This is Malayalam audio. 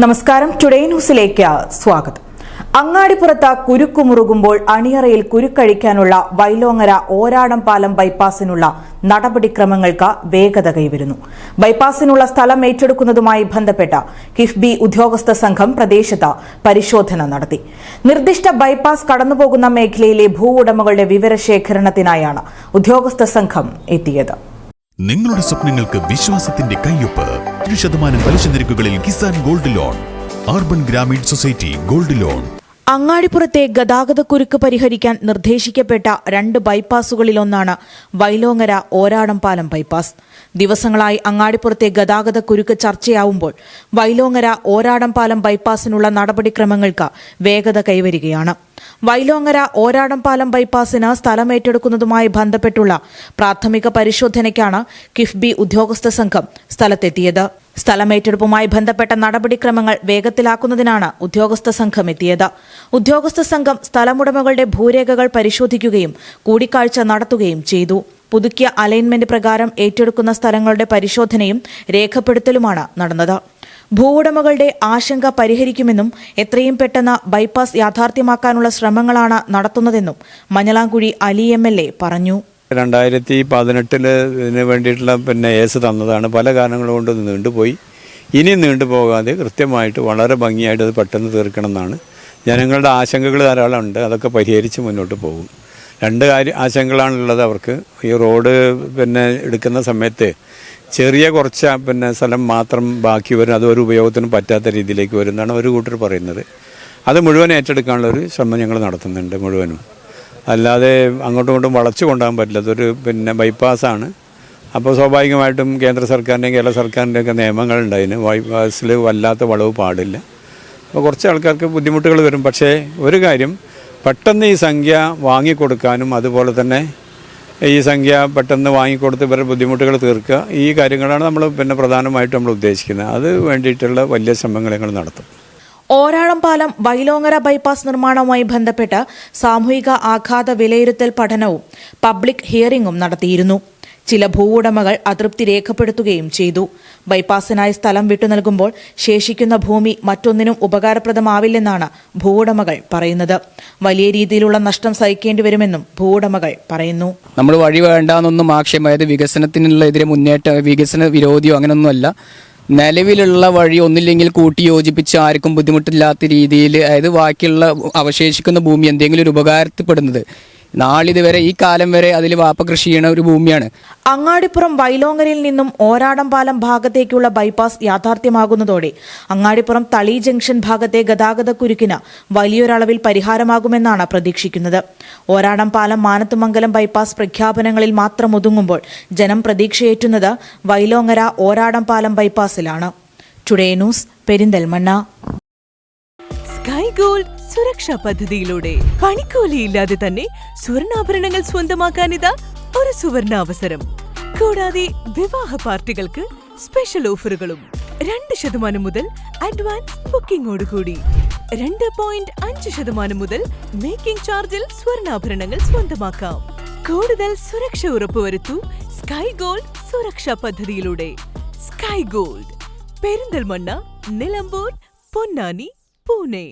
നമസ്കാരം. ടുഡേ ന്യൂസിലേക്ക് സ്വാഗതം. അങ്ങാടിപ്പുറത്ത് കുരുക്കുമുറുകുമ്പോൾ അണിയറയിൽ കുരുക്കഴിക്കാനുള്ള വൈലോങ്ങര ഓരാടംപാലം ബൈപ്പാസിനുള്ള നടപടിക്രമങ്ങൾക്ക് വേഗത കൈവരുന്നു. ബൈപ്പാസിനുള്ള സ്ഥലം ഏറ്റെടുക്കുന്നതുമായി ബന്ധപ്പെട്ട കിഫ്ബി ഉദ്യോഗസ്ഥ സംഘം പ്രദേശത്ത് പരിശോധന നടത്തി. നിർദ്ദിഷ്ട ബൈപ്പാസ് കടന്നുപോകുന്ന മേഖലയിലെ ഭൂവുടമകളുടെ വിവരശേഖരണത്തിനായാണ് ഉദ്യോഗസ്ഥ സംഘം എത്തിയത്. നിങ്ങളുടെ സ്വപ്നങ്ങൾക്ക് വിശ്വാസത്തിന്റെ കയ്യൊപ്പ്. 1% പലിശ നിരക്കുകളിൽ Kisan gold loan. Urban Grameen society gold loan. അങ്ങാടിപ്പുറത്തെ ഗതാഗതക്കുരുക്ക് പരിഹരിക്കാൻ നിർദ്ദേശിക്കപ്പെട്ട 2 ബൈപ്പാസുകളിലൊന്നാണ് വൈലോങ്ങര ഓരാടംപാലം ബൈപ്പാസ്. ദിവസങ്ങളായി അങ്ങാടിപ്പുറത്തെ ഗതാഗതക്കുരുക്ക് ചർച്ചയാവുമ്പോൾ വൈലോങ്ങര ഓരാടംപാലം ബൈപ്പാസിനുള്ള നടപടിക്രമങ്ങൾക്ക് വേഗത കൈവരികയാണ്. വൈലോങ്ങര ഓരാടംപാലം ബൈപ്പാസിന് സ്ഥലമേറ്റെടുക്കുന്നതുമായി ബന്ധപ്പെട്ടുള്ള പ്രാഥമിക പരിശോധനയ്ക്കാണ് കിഫ്ബി ഉദ്യോഗസ്ഥ സംഘം സ്ഥലത്തെത്തിയത്. സ്ഥലമേറ്റെടുപ്പുമായി ബന്ധപ്പെട്ട നടപടിക്രമങ്ങൾ വേഗത്തിലാക്കുന്നതിനാണ് ഉദ്യോഗസ്ഥ സംഘം എത്തിയത്. ഉദ്യോഗസ്ഥ സംഘം സ്ഥലമുടമകളുടെ ഭൂരേഖകൾ പരിശോധിക്കുകയും കൂടിക്കാഴ്ച നടത്തുകയും ചെയ്തു. പുതുക്കിയ അലൈൻമെന്റ് പ്രകാരം ഏറ്റെടുക്കുന്ന സ്ഥലങ്ങളുടെ പരിശോധനയും രേഖപ്പെടുത്തലുമാണ് നടന്നത്. ഭൂവുടമകളുടെ ആശങ്ക പരിഹരിക്കുമെന്നും എത്രയും പെട്ടെന്ന് ബൈപ്പാസ് യാഥാർത്ഥ്യമാക്കാനുള്ള ശ്രമങ്ങളാണ് നടത്തുന്നതെന്നും മഞ്ഞളാംകുഴി അലി MLA പറഞ്ഞു. 2018 ഇതിന് വേണ്ടിയിട്ടുള്ള ഏസ് തന്നതാണ്. പല കാരണങ്ങൾ കൊണ്ട് നീണ്ടുപോയി. ഇനി നീണ്ടുപോകാതെ കൃത്യമായിട്ട് വളരെ ഭംഗിയായിട്ട് അത് പെട്ടെന്ന് തീർക്കണം എന്നാണ്. ജനങ്ങളുടെ ആശങ്കകൾ ധാരാളം ഉണ്ട്. അതൊക്കെ പരിഹരിച്ച് മുന്നോട്ട് പോകും. 2 ആശങ്കകളാണുള്ളത് അവർക്ക്. ഈ റോഡ് എടുക്കുന്ന സമയത്ത് ചെറിയ കുറച്ച് സ്ഥലം മാത്രം ബാക്കി വരും. അതൊരു ഉപയോഗത്തിനും പറ്റാത്ത രീതിയിലേക്ക് വരുന്നതാണ് ഒരു കൂട്ടർ പറയുന്നത്. അത് മുഴുവൻ ഏറ്റെടുക്കാനുള്ള ഒരു ശ്രമം ഞങ്ങൾ നടത്തുന്നുണ്ട്. മുഴുവനും അല്ലാതെ അങ്ങോട്ടും ഇങ്ങോട്ടും വളച്ചു കൊണ്ടുപോകാൻ പറ്റില്ല. അതൊരു ബൈപ്പാസാണ്. അപ്പോൾ സ്വാഭാവികമായിട്ടും കേന്ദ്ര സർക്കാരിൻ്റെയും കേരള സർക്കാരിൻ്റെയൊക്കെ നിയമങ്ങളുണ്ട്. അതിന് ബൈപ്പാസിൽ വല്ലാത്ത വളവ് പാടില്ല. അപ്പോൾ കുറച്ച് ആൾക്കാർക്ക് ബുദ്ധിമുട്ടുകൾ വരും. പക്ഷേ ഒരു കാര്യം, പെട്ടെന്ന് ഈ സംഖ്യ വാങ്ങിക്കൊടുക്കാനും അതുപോലെ തന്നെ ഈ സംഖ്യ പെട്ടെന്ന് വാങ്ങിക്കൊടുത്ത് ഇവരുടെ ബുദ്ധിമുട്ടുകൾ തീർക്കുക, ഈ കാര്യങ്ങളാണ് നമ്മൾ പ്രധാനമായിട്ടും നമ്മൾ ഉദ്ദേശിക്കുന്നത്. അത് വേണ്ടിയിട്ടുള്ള വലിയ ശ്രമങ്ങൾ ഞങ്ങൾ നടത്തും. ഓരാടംപാലം വൈലോങ്ങര ബൈപ്പാസ് നിർമ്മാണവുമായി ബന്ധപ്പെട്ട് സാമൂഹിക ആഘാത വിലയിരുത്തൽ പഠനവും പബ്ലിക് ഹിയറിംഗും നടത്തിയിരുന്നു. ചില ഭൂവുടമകൾ അതൃപ്തി രേഖപ്പെടുത്തുകയും ചെയ്തു. ബൈപ്പാസിനായി സ്ഥലം വിട്ടു നൽകുമ്പോൾ ശേഷിക്കുന്ന ഭൂമി മറ്റൊന്നിനും ഉപകാരപ്രദമാവില്ലെന്നാണ് ഭൂവുടമകൾ പറയുന്നത്. വലിയ രീതിയിലുള്ള നഷ്ടം സഹിക്കേണ്ടി വരുമെന്നും ഭൂവുടമകൾ പറയുന്നു. നമ്മൾ വഴി വേണ്ടാന്നൊന്നും ആക്ഷേപം, അതായത് വികസനത്തിനുള്ള എതിരെ വികസന വിരോധിയോ അങ്ങനെയൊന്നുമല്ല. നിലവിലുള്ള വഴി ഒന്നില്ലെങ്കിൽ കൂട്ടി യോജിപ്പിച്ച് ആർക്കും ബുദ്ധിമുട്ടില്ലാത്ത രീതിയിൽ, അതായത് ബാക്കിയുള്ള അവശേഷിക്കുന്ന ഭൂമി എന്തെങ്കിലും ഒരു ഉപകാരത്തിൽപ്പെടുന്നത്. നാളിതുവരെ ഈ കാലം വരെ അതിൽ വാപ്പ കൃഷി ചെയ്യുന്ന ഒരു ഭൂമിയാണ്. അങ്ങാടിപ്പുറം വൈലോങ്ങരയിൽ നിന്നും ഓരാടംപാലം ഭാഗത്തേക്കുള്ള ബൈപ്പാസ് യാഥാർത്ഥ്യമാകുന്നതോടെ അങ്ങാടിപ്പുറം തളി ജംഗ്ഷൻ ഭാഗത്തെ ഗതാഗതക്കുരുക്കിന് വലിയൊരളവിൽ പരിഹാരമാകുമെന്നാണ് പ്രതീക്ഷിക്കുന്നത്. ഓരാടംപാലം മാനത്തുമംഗലം ബൈപ്പാസ് പ്രഖ്യാപനങ്ങളിൽ മാത്രം ഒതുങ്ങുമ്പോൾ ജനം പ്രതീക്ഷയേറ്റുന്നത് വൈലോങ്ങര ഓരാടംപാലം ബൈപ്പാസിലാണ്. Today news, Perinthalmanna. Sky gold സുരക്ഷാ പദ്ധതിയിലൂടെ പണിക്കൂലിയില്ലാതെ തന്നെ സ്വർണ്ണാഭരണങ്ങൾ സ്വന്തമാക്കാനിതാ ഒരു സുവർണാവസരം. കൂടാതെ വിവാഹ പാർട്ടികൾക്ക് സ്പെഷ്യൽ ഓഫറുകളും. 2% മുതൽ അഡ്വാൻസ് ബുക്കിംഗോടുകൂടി 2.5% മുതൽ മേക്കിംഗ് ചാർജിൽ സ്വർണ്ണാഭരണങ്ങൾ സ്വന്തമാക്കാം. കൂടുതൽ സുരക്ഷ ഉറപ്പുവരുത്തൂ സ്കൈ ഗോൾഡ് സുരക്ഷാ പദ്ധതിയിലൂടെ. Sky gold, Perinthalmanna, Nilambur, Ponnani, Pune.